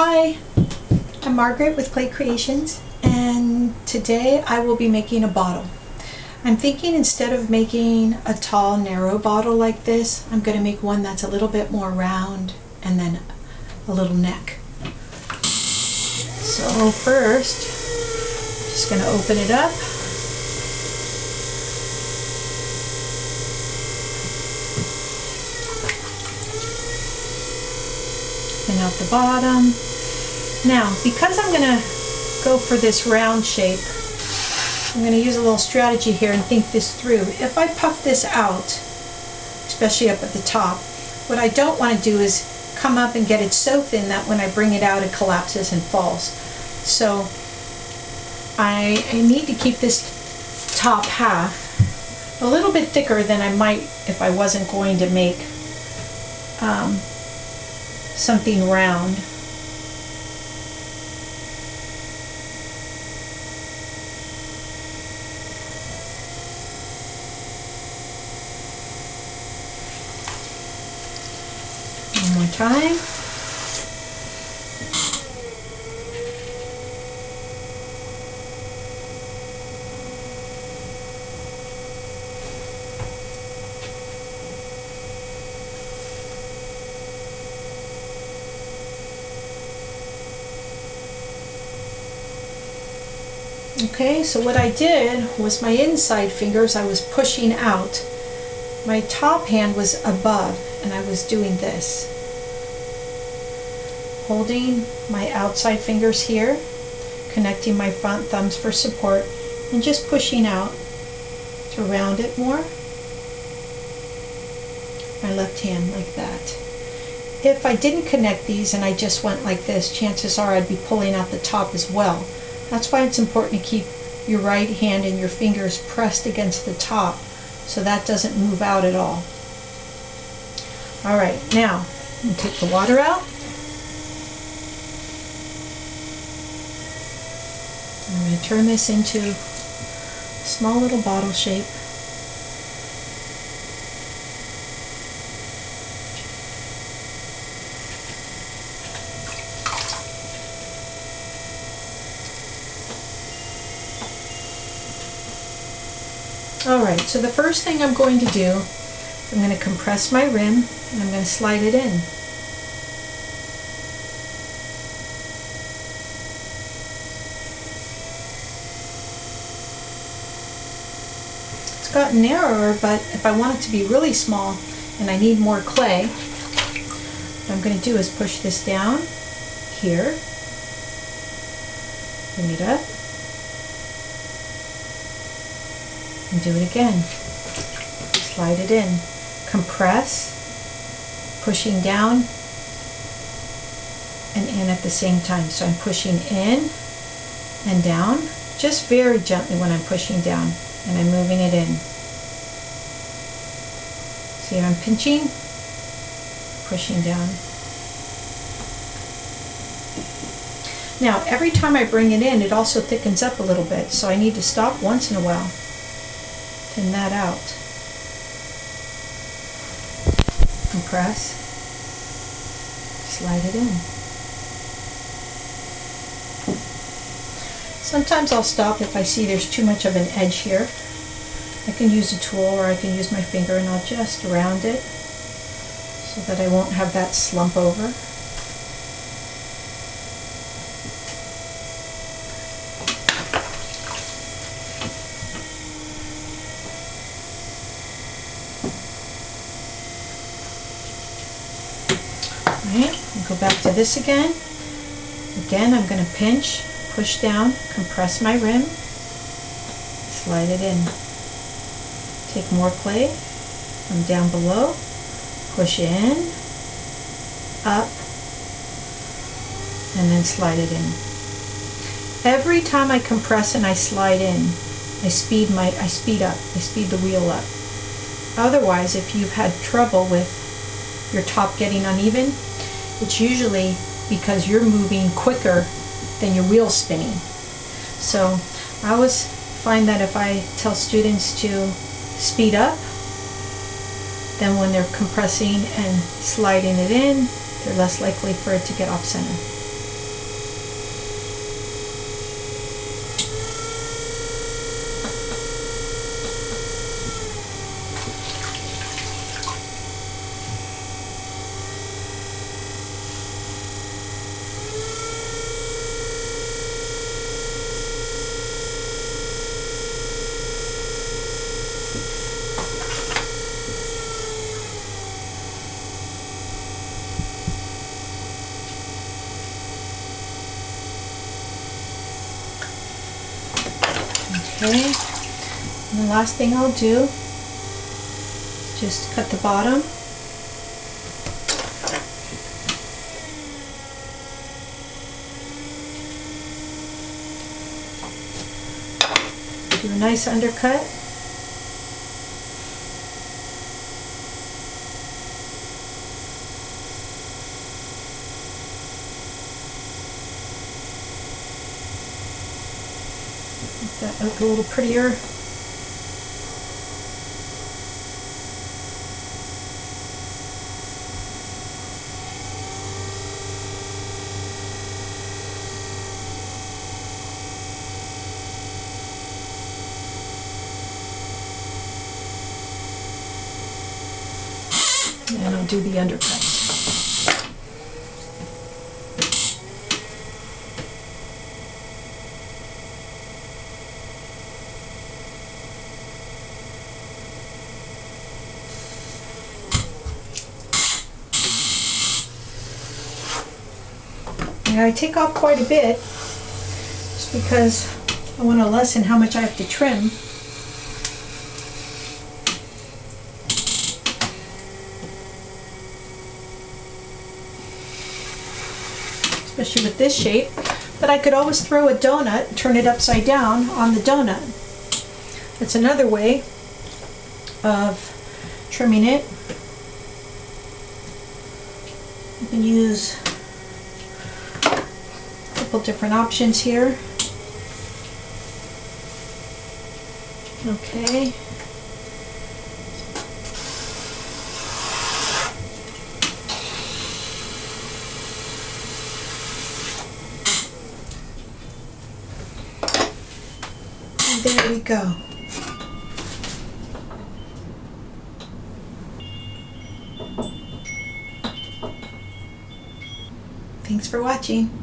Hi, I'm Margaret with Clay Creations, and today I will be making a bottle. I'm thinking instead of making a tall, narrow bottle like this, I'm going to make one that's a little bit more round and then a little neck. So first, just going to open it up. And out the bottom. Now, because I'm going to go for this round shape, I'm going to use a little strategy here and think this through. If I puff this out, especially up at the top, what I don't want to do is come up and get it so thin that when I bring it out it collapses and falls. So I need to keep this top half a little bit thicker than I might if I wasn't going to make something round. One more time. Okay, so what I did was my inside fingers I was pushing out. My top hand was above and I was doing this. Holding my outside fingers here, connecting my front thumbs for support, and just pushing out to round it more. My left hand like that. If I didn't connect these and I just went like this, chances are I'd be pulling out the top as well. That's why it's important to keep your right hand and your fingers pressed against the top so that doesn't move out at all. Alright, now I'm going to take the water out. I'm going to turn this into a small little bottle shape. Alright, so the first thing I'm going to do, I'm going to compress my rim and I'm going to slide it in. It's gotten narrower, but if I want it to be really small and I need more clay, what I'm going to do is push this down here, bring it up, and do it again. Slide it in. Compress, pushing down and in at the same time. So I'm pushing in and down, just very gently when I'm pushing down, and I'm moving it in. See, I'm pinching, pushing down. Now, every time I bring it in, it also thickens up a little bit, so I need to stop once in a while. Thin that out. Compress. Slide it in. Sometimes I'll stop if I see there's too much of an edge here. I can use a tool or I can use my finger and I'll just round it so that I won't have that slump over. Go back to this again. Again, I'm going to pinch, push down, compress my rim, slide it in. Take more clay from down below, push in, up, and then slide it in. Every time I compress and I slide in, I speed up, I speed the wheel up. Otherwise, if you've had trouble with your top getting uneven, it's usually because you're moving quicker than your wheel's spinning. So I always find that if I tell students to speed up, then when they're compressing and sliding it in, they're less likely for it to get off center. the last thing I'll do, just cut the bottom. Do a nice undercut. Make that look a little prettier. And I'll do the undercut. Now I take off quite a bit just because I want to lessen how much I have to trim. Especially with this shape, but I could always throw a donut, turn it upside down on the donut. That's another way of trimming it. You can use a couple different options here. Okay. There we go. Thanks for watching.